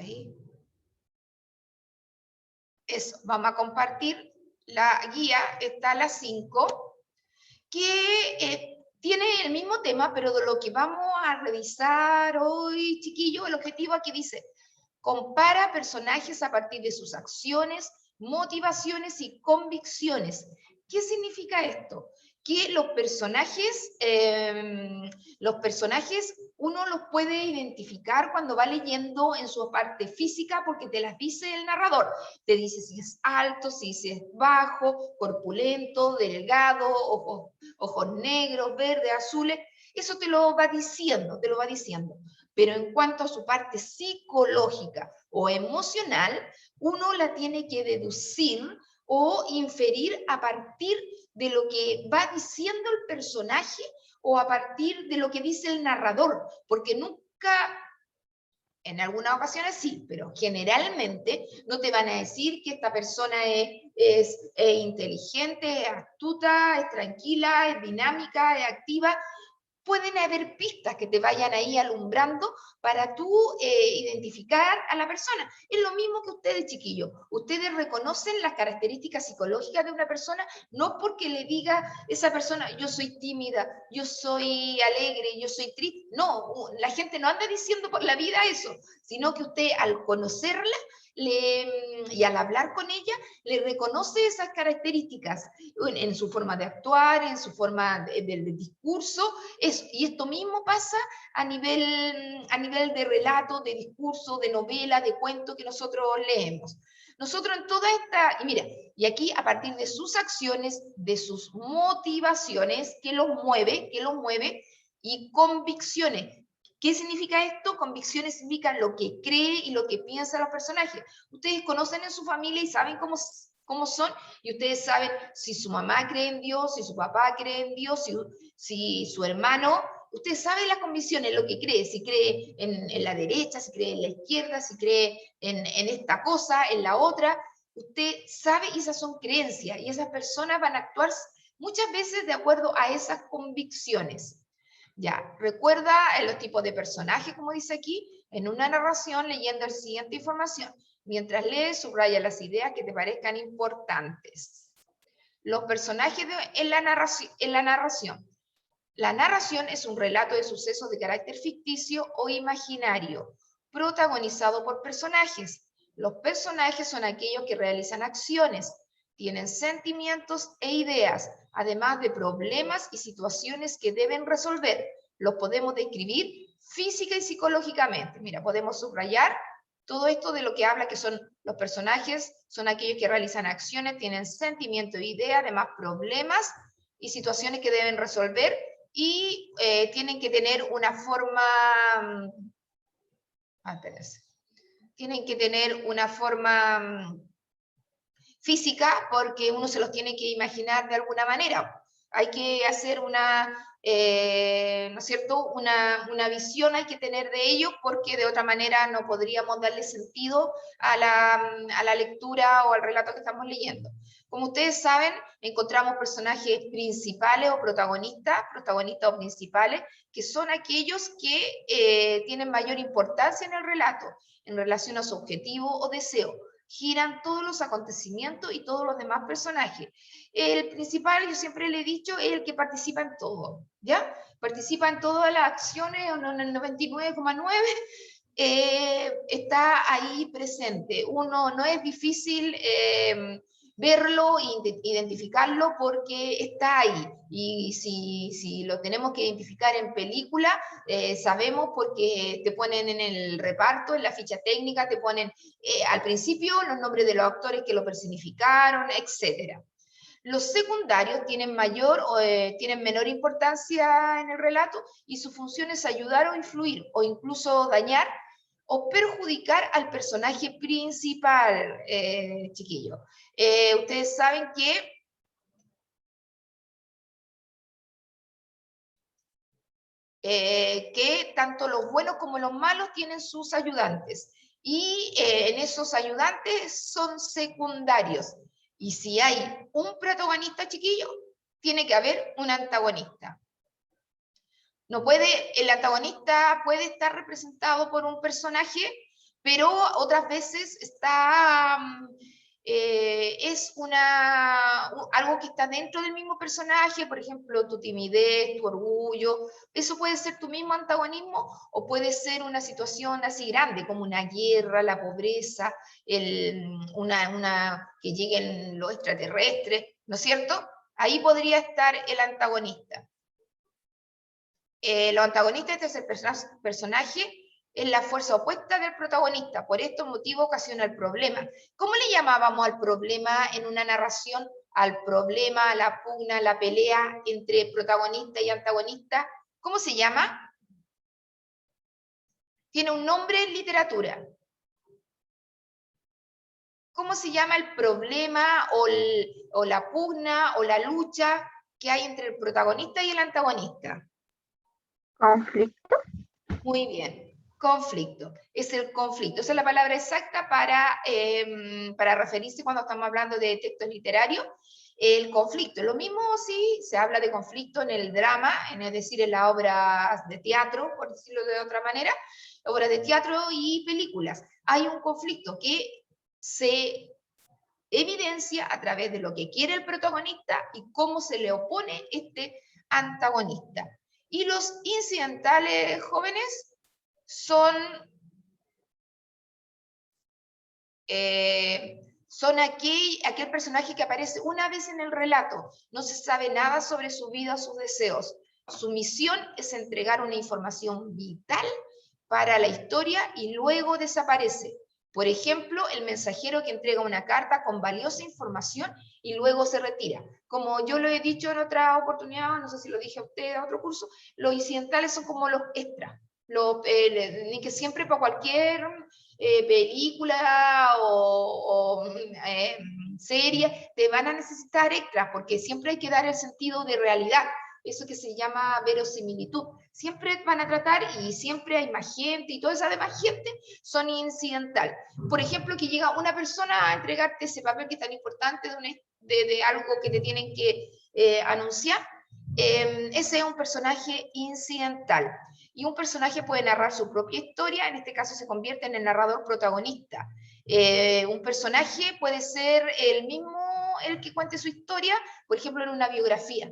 Ahí. Eso, vamos a compartir la guía, está a las 5, que tiene el mismo tema, pero de lo que vamos a revisar hoy, chiquillos, el objetivo aquí dice, compara personajes a partir de sus acciones, motivaciones y convicciones. ¿Qué significa esto? Que los personajes uno los puede identificar cuando va leyendo en su parte física porque te las dice el narrador. Te dice si es alto, si es bajo, corpulento, delgado, ojos negros, verdes, azules. Eso te lo va diciendo, Pero en cuanto a su parte psicológica o emocional, uno la tiene que deducir o inferir a partir de lo que va diciendo el personaje o a partir de lo que dice el narrador, porque nunca, en algunas ocasiones sí, pero generalmente no te van a decir que esta persona es inteligente, es astuta, es tranquila, es dinámica, es activa. Pueden haber pistas que te vayan ahí alumbrando para tú identificar a la persona. Es lo mismo que ustedes, chiquillos. Ustedes reconocen las características psicológicas de una persona, no porque le diga esa persona, yo soy tímida, yo soy alegre, yo soy triste. No, la gente no anda diciendo por la vida eso, sino que usted al conocerla y al hablar con ella, le reconoce esas características en su forma de actuar, en su forma del discurso. Y esto mismo pasa a nivel de relato, de discurso, de novela, de cuento que nosotros leemos. Nosotros en toda esta, y mira, y aquí a partir de sus acciones, de sus motivaciones, que los mueve, y convicciones. ¿Qué significa esto? Convicciones significa lo que cree y lo que piensan los personajes. Ustedes conocen en su familia y saben cómo son, y ustedes saben si su mamá cree en Dios, si su papá cree en Dios, si su hermano, usted sabe las convicciones, lo que cree, si cree en la derecha, si cree en la izquierda, si cree en esta cosa, en la otra, usted sabe y esas son creencias, y esas personas van a actuar muchas veces de acuerdo a esas convicciones. Ya, recuerda los tipos de personajes, como dice aquí, en una narración leyendo la siguiente información. Mientras lees, subraya las ideas que te parezcan importantes. Los personajes en la narración. La narración es un relato de sucesos de carácter ficticio o imaginario, protagonizado por personajes. Los personajes son aquellos que realizan acciones, tienen sentimientos e ideas, además de problemas y situaciones que deben resolver. Los podemos describir física y psicológicamente. Mira, podemos subrayar todo esto de lo que habla que son los personajes, son aquellos que realizan acciones, tienen sentimientos e ideas, además problemas y situaciones que deben resolver, y tienen que tener una forma, tienen que tener una forma física, porque uno se los tiene que imaginar de alguna manera. Hay que hacer una, ¿no es cierto?, una visión hay que tener de ellos, porque de otra manera no podríamos darle sentido a la lectura o al relato que estamos leyendo. Como ustedes saben, encontramos personajes principales o protagonistas o principales, que son aquellos que tienen mayor importancia en el relato, en relación a su objetivo o deseo. Giran todos los acontecimientos y todos los demás personajes. El principal, yo siempre le he dicho, es el que participa en todo, ¿ya? Participa en todas las acciones, en el 99,9%, está ahí presente. Uno no es difícil verlo e identificarlo porque está ahí. Y si lo tenemos que identificar en película, sabemos porque te ponen en el reparto, en la ficha técnica, te ponen al principio los nombres de los actores que lo personificaron, etc. Los secundarios tienen menor importancia en el relato, y su función es ayudar o influir o incluso dañar o perjudicar al personaje principal, chiquillos. Ustedes saben que tanto los buenos como los malos tienen sus ayudantes, y en esos ayudantes son secundarios. Y si hay un protagonista, chiquillo, tiene que haber un antagonista. El antagonista puede estar representado por un personaje, pero otras veces está, es algo que está dentro del mismo personaje, por ejemplo, tu timidez, tu orgullo, eso puede ser tu mismo antagonismo o puede ser una situación así grande como una guerra, la pobreza, que lleguen los extraterrestres, ¿no es cierto? Ahí podría estar el antagonista. Los antagonistas de este personaje es la fuerza opuesta del protagonista. Por estos motivos ocasiona el problema. ¿Cómo le llamábamos al problema en una narración? Al problema, a la pugna, a la pelea entre protagonista y antagonista. ¿Cómo se llama? Tiene un nombre en literatura. ¿Cómo se llama el problema o la pugna o la lucha que hay entre el protagonista y el antagonista? Conflicto. Muy bien, conflicto. Es el conflicto. Esa es la palabra exacta para referirse cuando estamos hablando de textos literarios. El conflicto. Lo mismo si se habla de conflicto en el drama, es decir, en las obras de teatro, por decirlo de otra manera, obras de teatro y películas. Hay un conflicto que se evidencia a través de lo que quiere el protagonista y cómo se le opone este antagonista. Y los incidentales jóvenes son aquel personaje que aparece una vez en el relato. No se sabe nada sobre su vida o sus deseos. Su misión es entregar una información vital para la historia y luego desaparece. Por ejemplo, el mensajero que entrega una carta con valiosa información y luego se retira. Como yo lo he dicho en otra oportunidad, no sé si lo dije a usted en otro curso, los incidentales son como los extras. Ni que siempre para cualquier película o serie te van a necesitar extras, porque siempre hay que dar el sentido de realidad, eso que se llama verosimilitud. Siempre van a tratar y siempre hay más gente y toda esa demás gente son incidental. Por ejemplo, que llega una persona a entregarte ese papel que es tan importante de algo que te tienen que anunciar, ese es un personaje incidental. Y un personaje puede narrar su propia historia, en este caso se convierte en el narrador protagonista. Un personaje puede ser el mismo, el que cuente su historia, por ejemplo, en una biografía.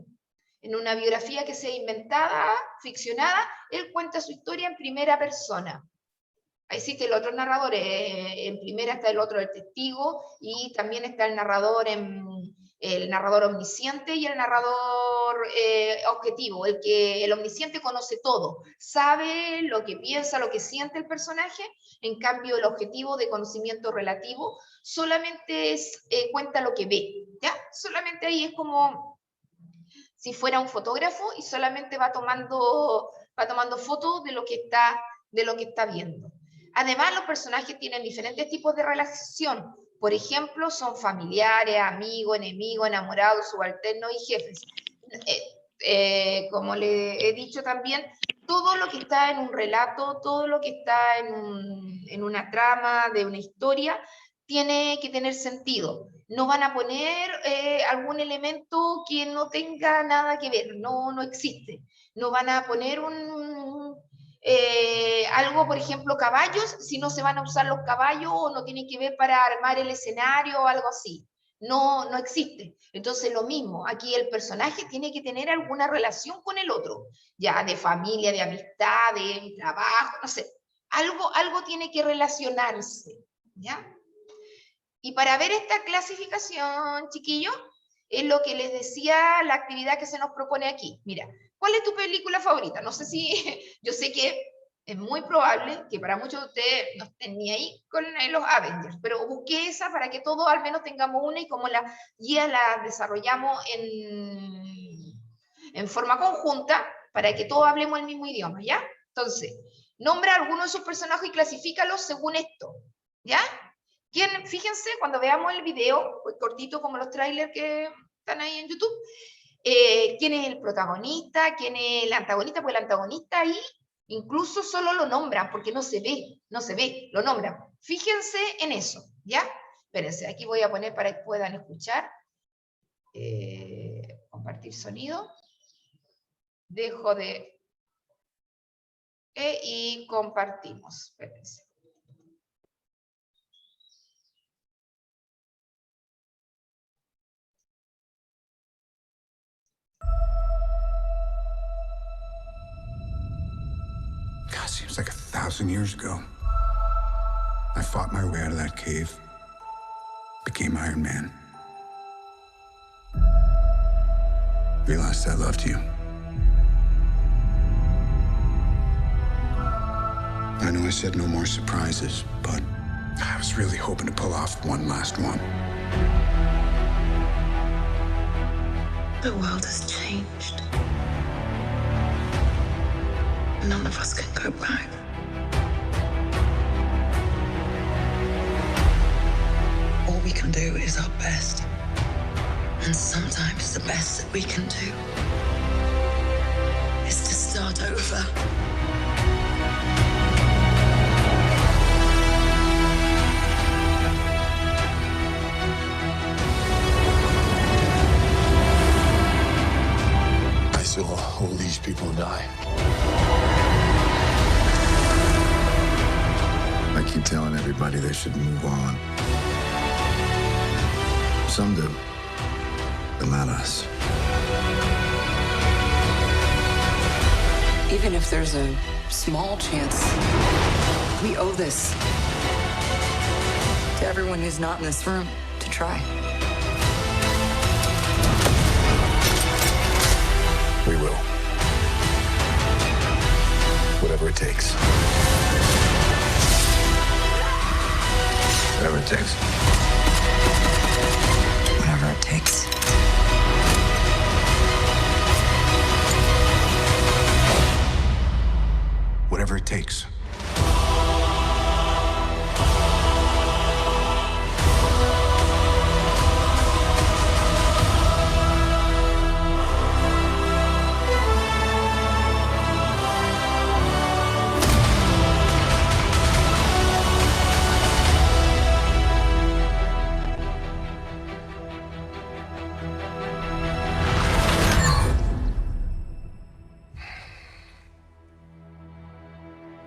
En una biografía que sea inventada, ficcionada, él cuenta su historia en primera persona. Ahí existe el otro narrador, en primera está el otro, el testigo, y también está el narrador omnisciente y el narrador objetivo. El omnisciente conoce todo, sabe lo que piensa, lo que siente el personaje, en cambio el objetivo de conocimiento relativo solamente cuenta lo que ve, ¿ya? Solamente ahí es como si fuera un fotógrafo y solamente va tomando fotos de lo que está viendo. Además, los personajes tienen diferentes tipos de relación. Por ejemplo, son familiares, amigos, enemigos, enamorados, subalternos y jefes. Como le he dicho también, todo lo que está en un relato, todo lo que está en una trama de una historia, tiene que tener sentido. No van a poner algún elemento que no tenga nada que ver, no existe. No van a poner algo, por ejemplo, caballos, si no se van a usar los caballos o no tienen que ver para armar el escenario o algo así. No existe. Entonces lo mismo, aquí el personaje tiene que tener alguna relación con el otro, ya de familia, de amistad, de trabajo, no sé. Algo tiene que relacionarse, ¿ya? Y para ver esta clasificación, chiquillos, es lo que les decía la actividad que se nos propone aquí. Mira, ¿cuál es tu película favorita? No sé si, yo sé que es muy probable que para muchos de ustedes no estén ni ahí con los Avengers, pero busqué esa para que todos al menos tengamos una y como la guía la desarrollamos en forma conjunta para que todos hablemos el mismo idioma, ¿ya? Entonces, nombra algunos de sus personajes y clasifícalos según esto, ¿ya? Fíjense, cuando veamos el video, cortito como los trailers que están ahí en YouTube, quién es el protagonista, quién es el antagonista, pues el antagonista ahí incluso solo lo nombran, porque no se ve, lo nombran. Fíjense en eso, ¿ya? Espérense, aquí voy a poner para que puedan escuchar. Compartir sonido. Dejo de... y compartimos, espérense. was like 1,000 years ago. I fought my way out of that cave, became Iron Man. Realized I loved you. I know I said no more surprises, but I was really hoping to pull off one last one. The world has changed. None of us can go back. All we can do is our best. And sometimes the best that we can do is to start over. I saw all these people die. I keep telling everybody they should move on. Some do, but not us. Even if there's a small chance, we owe this to everyone who's not in this room to try. We will. Whatever it takes. Whatever it takes. Whatever it takes. Whatever it takes.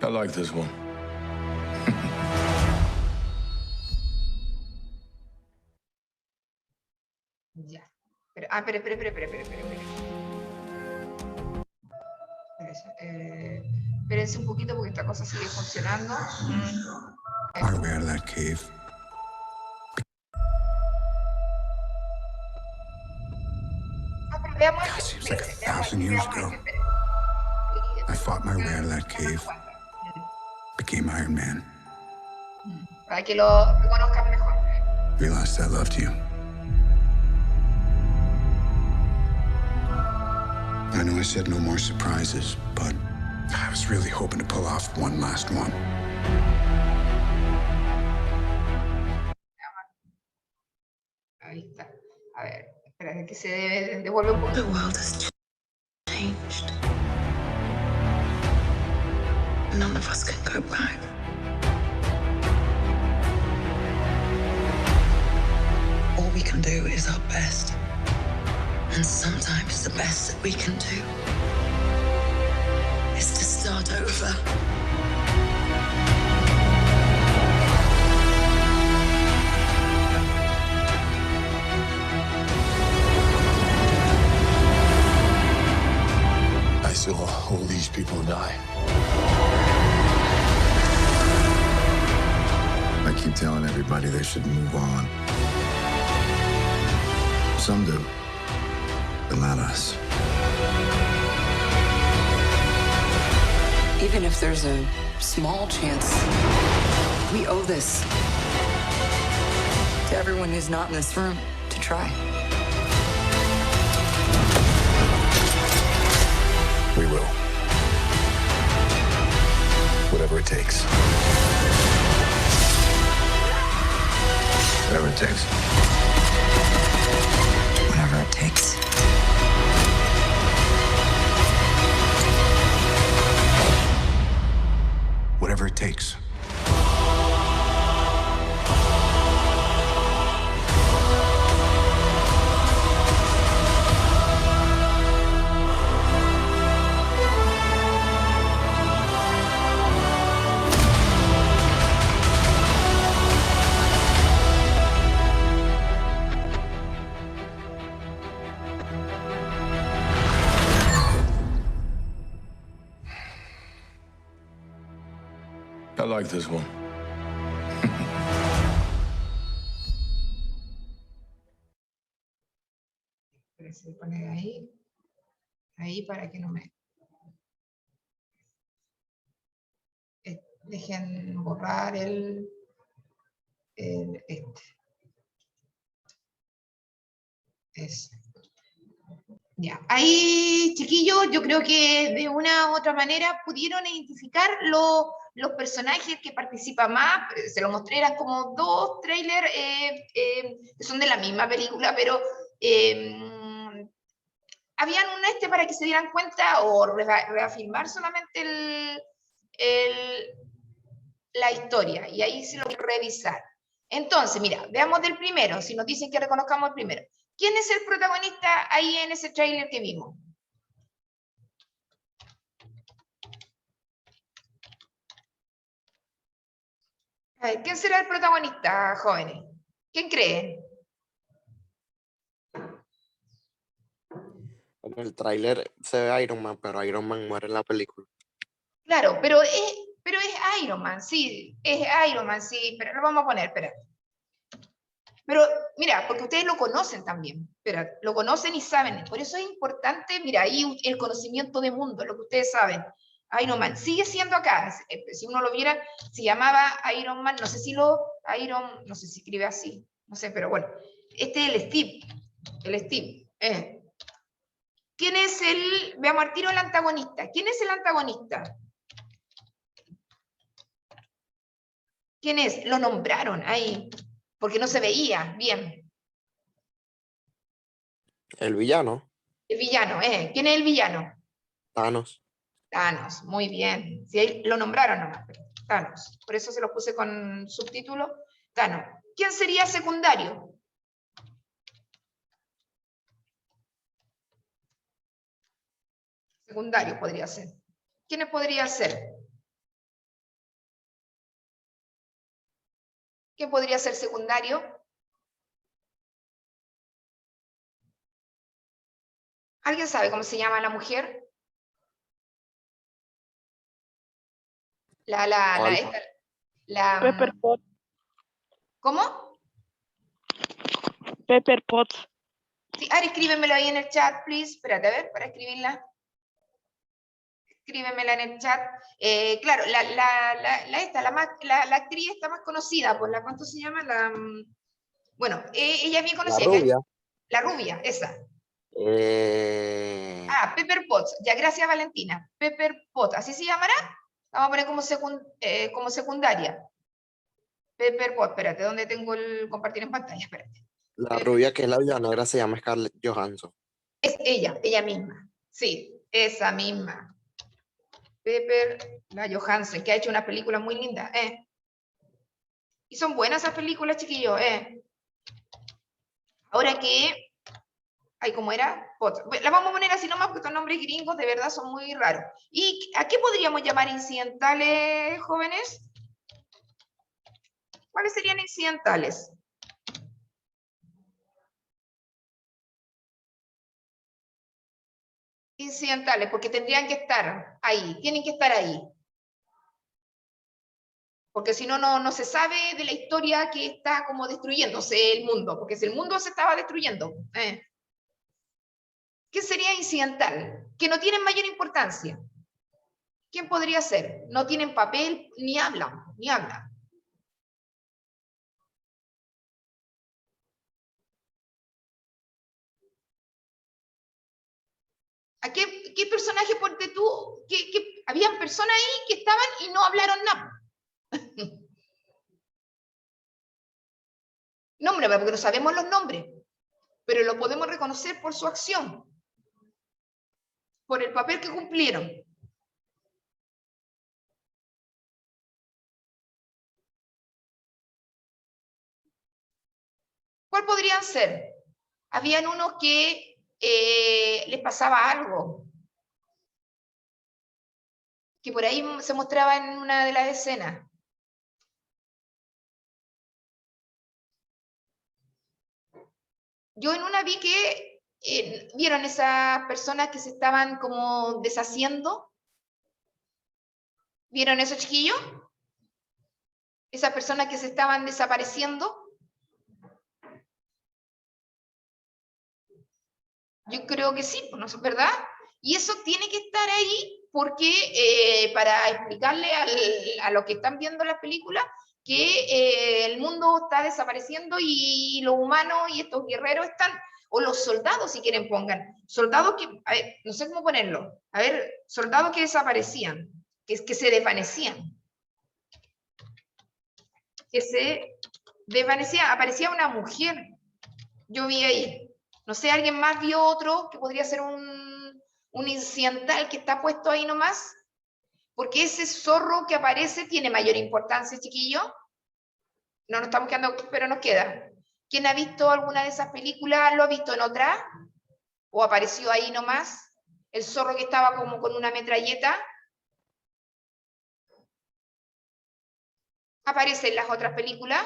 I like this one. Ya. Espérense, espérense un poquito porque esta cosa sigue funcionando. Our way out of that cave. Pero veamos. God, seems like 1,000 years ago. I fought my way out of that cave, became Iron Man. Para que lo reconozcan mejor. Realized I loved you. I know I said no more surprises, but I was really hoping to pull off one last one. Ahí está. A ver, espera, que se devuelve un The poco. world has changed. None of us can go back. All we can do is our best. And sometimes the best that we can do is to start over. I saw all these people die. I keep telling everybody they should move on. Some do, but not us. Even if there's a small chance, we owe this to everyone who's not in this room to try. We will. Whatever it takes. Whatever it takes. Whatever it takes. Whatever it takes. like this one. Se pone ahí para que no me... Dejen borrar Ya, ahí, chiquillos, yo creo que de una u otra manera pudieron identificar los personajes que participan más. Se los mostré, eran como 2 trailers que son de la misma película, pero habían un para que se dieran cuenta o reafirmar solamente la historia, y ahí se lo voy a revisar. Entonces, mira, veamos del primero, si nos dicen que reconozcamos el primero. ¿Quién es el protagonista ahí en ese tráiler que vimos? A ver, ¿quién será el protagonista, jóvenes? ¿Quién creen? En el tráiler se ve Iron Man, pero Iron Man muere en la película. Claro, pero es Iron Man, sí, es Iron Man, sí, pero lo vamos a poner, espera. Pero, mira, porque ustedes lo conocen también, pero lo conocen y saben, por eso es importante, mira, ahí el conocimiento de mundo, lo que ustedes saben. Iron Man sigue siendo acá, si uno lo viera, se llamaba Iron Man, no sé si no sé si escribe así, no sé, pero bueno, este es el Steve. ¿Quién es veamos al tiro el antagonista? ¿Quién es el antagonista? ¿Quién es? Lo nombraron ahí, porque no se veía bien. El villano. El villano, ¿quién es el villano? Thanos. Thanos, muy bien. Si ahí lo nombraron nomás, Thanos. Por eso se lo puse con subtítulo. Thanos. ¿Quién sería secundario? Secundario podría ser. ¿Quiénes podría ser? ¿Quién podría ser secundario? ¿Alguien sabe cómo se llama la mujer? Pepper Potts. ¿Cómo? Pepper Potts. Sí, Ari, escríbemelo ahí en el chat, please. Espérate, a ver, para escribirla. Escríbemela en el chat. Claro, la actriz está más conocida, por ¿cuánto se llama? Bueno, ella es bien conocida. La rubia. La rubia, esa. Eh, Pepper Potts. Ya, gracias, Valentina. Pepper Potts, ¿así se llamará? Vamos a poner como secundaria. Pepper Potts, espérate, ¿dónde tengo el compartir en pantalla? Espérate. La rubia que es la villana negra se llama Scarlett Johansson. Es ella misma. Sí, esa misma. Pepper, la Johansson, que ha hecho una película muy linda. Y son buenas esas películas, chiquillos. Ahora que... Ay, ¿cómo era? Potts. La vamos a poner así nomás porque estos nombres gringos de verdad son muy raros. ¿Y a qué podríamos llamar incidentales, jóvenes? ¿Cuáles serían incidentales? Incidentales, porque tendrían que estar ahí, tienen que estar ahí. Porque si no, no se sabe de la historia que está como destruyéndose el mundo, porque si el mundo se estaba destruyendo. ¿Qué sería incidental? Que no tienen mayor importancia. ¿Quién podría ser? No tienen papel, ni hablan, ni hablan. ¿A qué personaje, ponte tú, habían personas ahí que estaban y no hablaron nada? Nombre, porque no sabemos los nombres, pero lo podemos reconocer por su acción, por el papel que cumplieron. ¿Cuál podrían ser? Habían unos que les pasaba algo, que por ahí se mostraba en una de las escenas. Yo en una vi que vieron esas personas que se estaban como deshaciendo. ¿Vieron eso, chiquillos? Esas personas que se estaban desapareciendo. Yo creo que sí, ¿no es verdad? Y eso tiene que estar ahí porque para explicarle a los que están viendo la película que el mundo está desapareciendo y los humanos y estos guerreros están, o los soldados si quieren pongan, soldados que, a ver, no sé cómo ponerlo, a ver, soldados que desaparecían, que se desvanecían, que se desvanecía, aparecía una mujer, yo vi ahí, no sé, alguien más vio otro, que podría ser un incidental que está puesto ahí nomás, porque ese zorro que aparece tiene mayor importancia, chiquillo. No nos estamos quedando, pero nos queda. ¿Quién ha visto alguna de esas películas? ¿Lo ha visto en otra? ¿O apareció ahí nomás? El zorro que estaba como con una metralleta. ¿Aparece en las otras películas?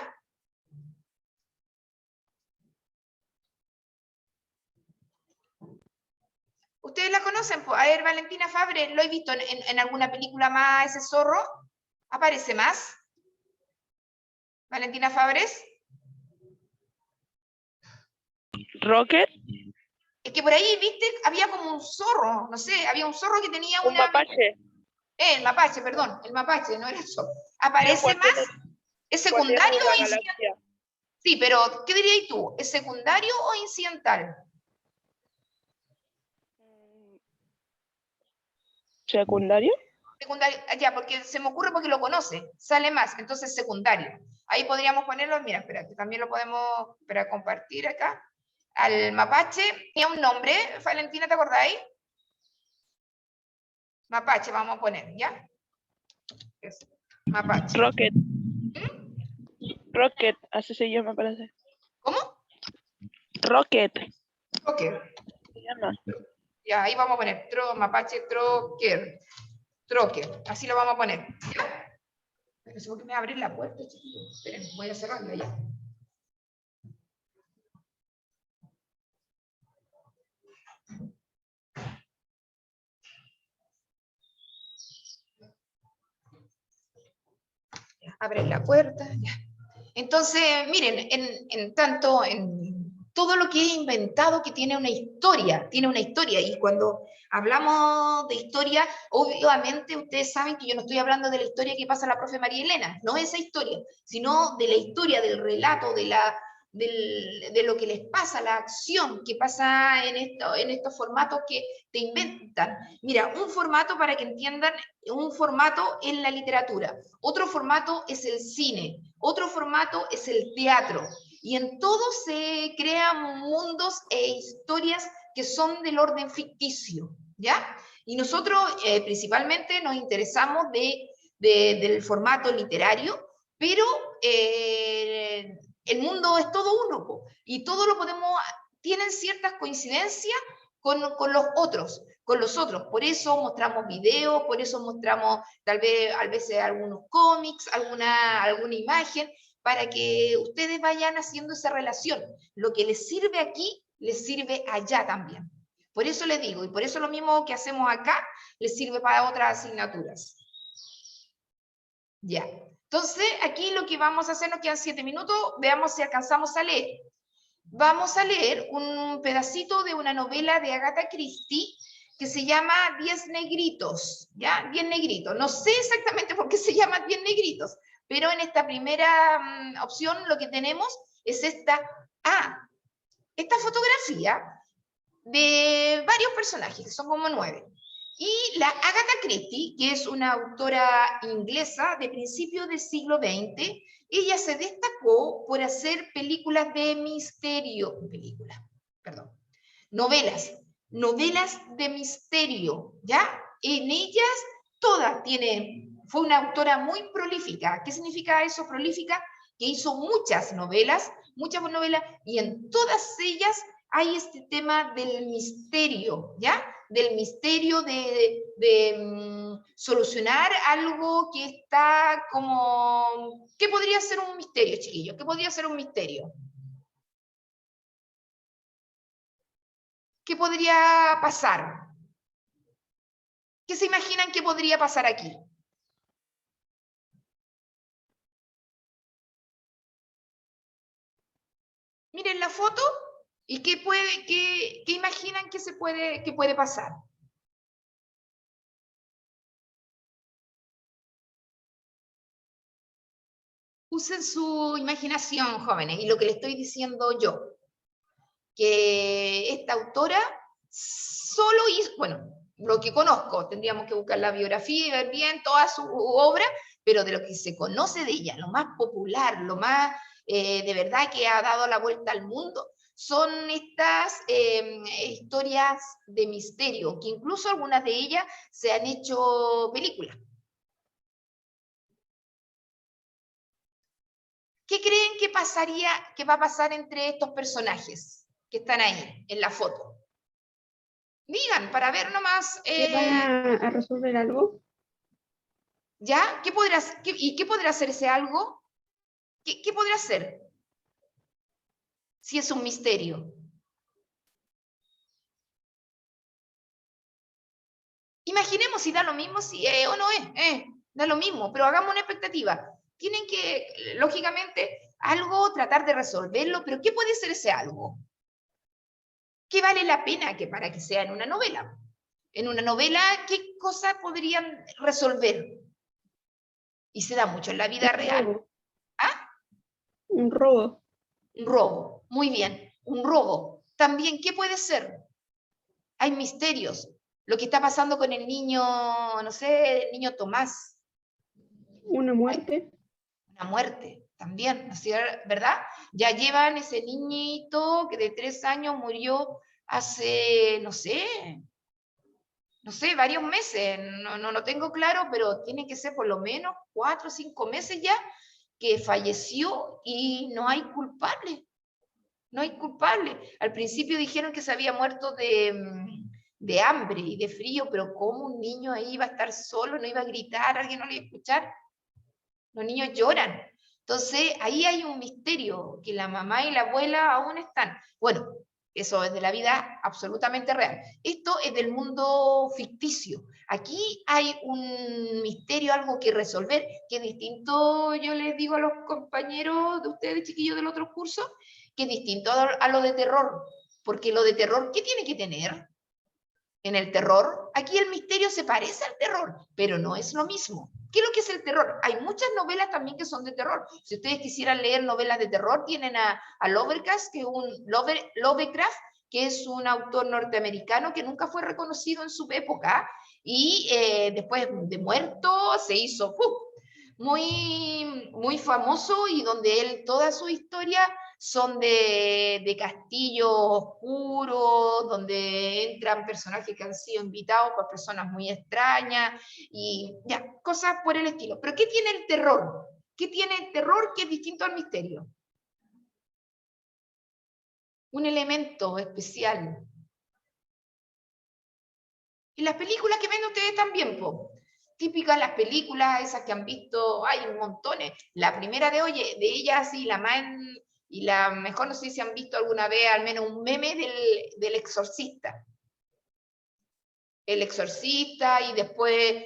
¿Ustedes la conocen? A ver, Valentina Fabre, ¿lo he visto en alguna película más ese zorro? ¿Aparece más? ¿Valentina Fabres? Rocket, Es que por ahí, viste, había como un zorro, no sé, había un zorro que tenía un una... mapache. El mapache, perdón, el mapache, no era el zorro. Sí, ¿Aparece más? Guardianes ¿Es Guardianes secundario de o la incidental? Galaxia. Sí, pero ¿qué dirías tú? ¿Es secundario o incidental? ¿Secundario? Secundario, ya, porque se me ocurre porque lo conoce, sale más, entonces secundario. Ahí podríamos ponerlo, mira, espérate, también lo podemos compartir acá. Al mapache, tenía un nombre, Valentina, ¿te acordáis? Mapache, vamos a poner, ¿ya? Mapache. Rocket. Rocket, así se llama, parece. ¿Cómo? Rocket. Ok. Se llama. Ya, ahí vamos a poner mapache troker. Troker, así lo vamos a poner. ¿Ya? Pero seguro que me va a abrir la puerta, chiquillos. Esperen, voy a cerrarla ya. Abren la puerta, ya. Entonces, miren, en todo lo que he inventado que tiene una historia, y cuando hablamos de historia, obviamente ustedes saben que yo no estoy hablando de la historia que pasa la profe María Elena, no esa historia, sino de la historia, del relato, de lo que les pasa, la acción que pasa en estos formatos que te inventan. Mira, un formato para que entiendan, un formato en la literatura, otro formato es el cine, otro formato es el teatro, y en todo se crean mundos e historias que son del orden ficticio, ¿ya? Y nosotros principalmente nos interesamos del formato literario, pero el mundo es todo uno, po, y todo lo podemos, tienen ciertas coincidencias con los otros, con los otros. Por eso mostramos videos, por eso mostramos tal vez a veces algunos cómics, alguna imagen, para que ustedes vayan haciendo esa relación. Lo que les sirve aquí, les sirve allá también. Por eso les digo, y por eso lo mismo que hacemos acá, les sirve para otras asignaturas. Ya. Entonces, aquí lo que vamos a hacer, nos quedan 7 minutos, veamos si alcanzamos a leer. Vamos a leer un pedacito de una novela de Agatha Christie que se llama 10 negritos, ¿ya? 10 negritos. No sé exactamente por qué se llama 10 negritos, pero en esta primera opción lo que tenemos es esta fotografía de varios personajes, que son como 9. Y la Agatha Christie, que es una autora inglesa de principios del siglo XX, ella se destacó por hacer películas de misterio, novelas de misterio, ¿ya? En ellas todas fue una autora muy prolífica. ¿Qué significa eso, prolífica? Que hizo muchas novelas, y en todas ellas hay este tema del misterio, ¿ya? Del misterio de solucionar algo que está como... ¿Qué podría ser un misterio, chiquillos? ¿Qué podría ser un misterio? ¿Qué podría pasar? ¿Qué se imaginan que podría pasar aquí? Miren la foto y qué imaginan que puede pasar. Usen su imaginación, jóvenes, y lo que le estoy diciendo yo, que esta autora solo hizo, bueno, lo que conozco, tendríamos que buscar la biografía y ver bien toda su obra, pero de lo que se conoce de ella, lo más popular, lo más de verdad que ha dado la vuelta al mundo, son estas historias de misterio, que incluso algunas de ellas se han hecho películas. ¿Qué creen que pasaría, que va a pasar entre estos personajes que están ahí en la foto? Digan, para ver nomás. ¿Que van a resolver algo? ¿Ya? ¿Qué podrá hacer ese algo? ¿Qué podrá hacer? Si es un misterio. Imaginemos si da lo mismo si o no es. Da lo mismo, pero hagamos una expectativa. Tienen que, lógicamente, algo tratar de resolverlo, pero ¿qué puede ser ese algo? ¿Qué vale la pena que para que sea en una novela? En una novela, ¿qué cosas podrían resolver? Y se da mucho en la vida real. Robo. ¿Ah? Un robo. Un robo. Muy bien. Un robo. También, ¿qué puede ser? Hay misterios. Lo que está pasando con el niño, no sé, el niño Tomás. Una muerte. Una muerte también, ¿no es cierto? ¿Verdad? Ya llevan ese niñito que de 3 años murió hace, no sé, varios meses, no tengo claro, pero tiene que ser por lo menos 4 o 5 meses ya que falleció y no hay culpable. No hay culpable. Al principio dijeron que se había muerto de hambre y de frío, pero ¿cómo un niño ahí iba a estar solo? ¿No iba a gritar? ¿Alguien no le iba a escuchar? Los niños lloran. Entonces, ahí hay un misterio, que la mamá y la abuela aún están. Bueno, eso es de la vida absolutamente real. Esto es del mundo ficticio. Aquí hay un misterio, algo que resolver, que es distinto, yo les digo a los compañeros de ustedes, chiquillos del otro curso, que es distinto a lo de terror. Porque lo de terror, ¿qué tiene que tener? En el terror, aquí el misterio se parece al terror, pero no es lo mismo. ¿Qué es lo que es el terror? Hay muchas novelas también que son de terror. Si ustedes quisieran leer novelas de terror, tienen a Lovecraft, Lovecraft, que es un autor norteamericano que nunca fue reconocido en su época, y después de muerto se hizo muy famoso, y donde él, toda su historia son de castillos oscuros, donde entran personajes que han sido invitados por personas muy extrañas, y ya, cosas por el estilo. Pero ¿qué tiene el terror? ¿Qué tiene el terror que es distinto al misterio? Un elemento especial. Y las películas que ven ustedes también, típicas las películas, esas que han visto, hay montones. La primera de ellas, y la más... Y la mejor, no sé si han visto alguna vez al menos un meme del Exorcista. El Exorcista, y después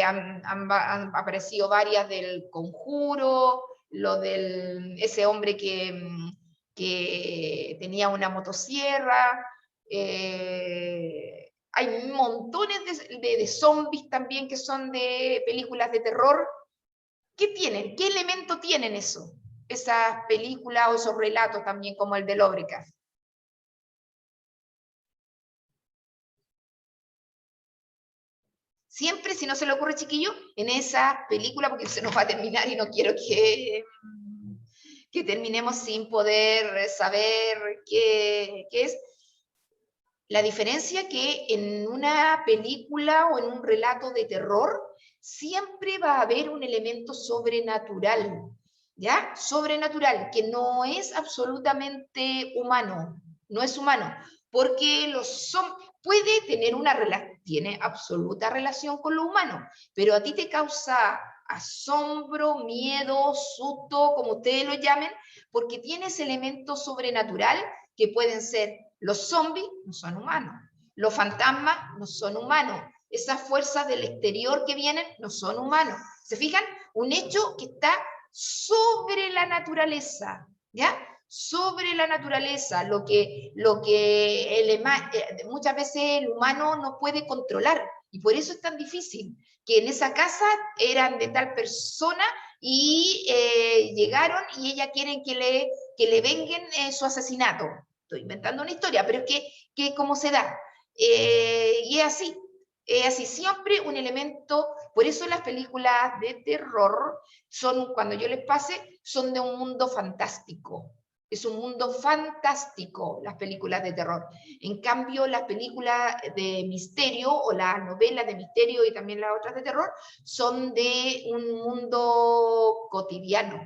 han aparecido varias del Conjuro, lo del ese hombre que tenía una motosierra. Hay montones de zombies también que son de películas de terror. ¿Qué tienen? ¿Qué elemento tienen eso? Esas películas o esos relatos también, como el de Lovecraft. Siempre, si no se le ocurre, chiquillo, en esa película, porque se nos va a terminar y no quiero que terminemos sin poder saber qué es. La diferencia que en una película o en un relato de terror siempre va a haber un elemento sobrenatural. ¿Ya? Sobrenatural, que no es absolutamente humano, no es humano, porque puede tener tiene absoluta relación con lo humano, pero a ti te causa asombro, miedo, susto, como ustedes lo llamen, porque tienes elementos sobrenatural que pueden ser los zombies, no son humanos, los fantasmas no son humanos, esas fuerzas del exterior que vienen no son humanos. ¿Se fijan? Un hecho que está sobre la naturaleza, ¿ya? sobre la naturaleza, lo que muchas veces el humano no puede controlar, y por eso es tan difícil, que en esa casa eran de tal persona y llegaron y ella quieren que le venguen su asesinato. Estoy inventando una historia, pero es que como se da. Y es así siempre un elemento, por eso las películas de terror son, cuando yo les pase, son de un mundo fantástico. Es un mundo fantástico las películas de terror. En cambio, las películas de misterio o las novelas de misterio y también las otras de terror son de un mundo cotidiano,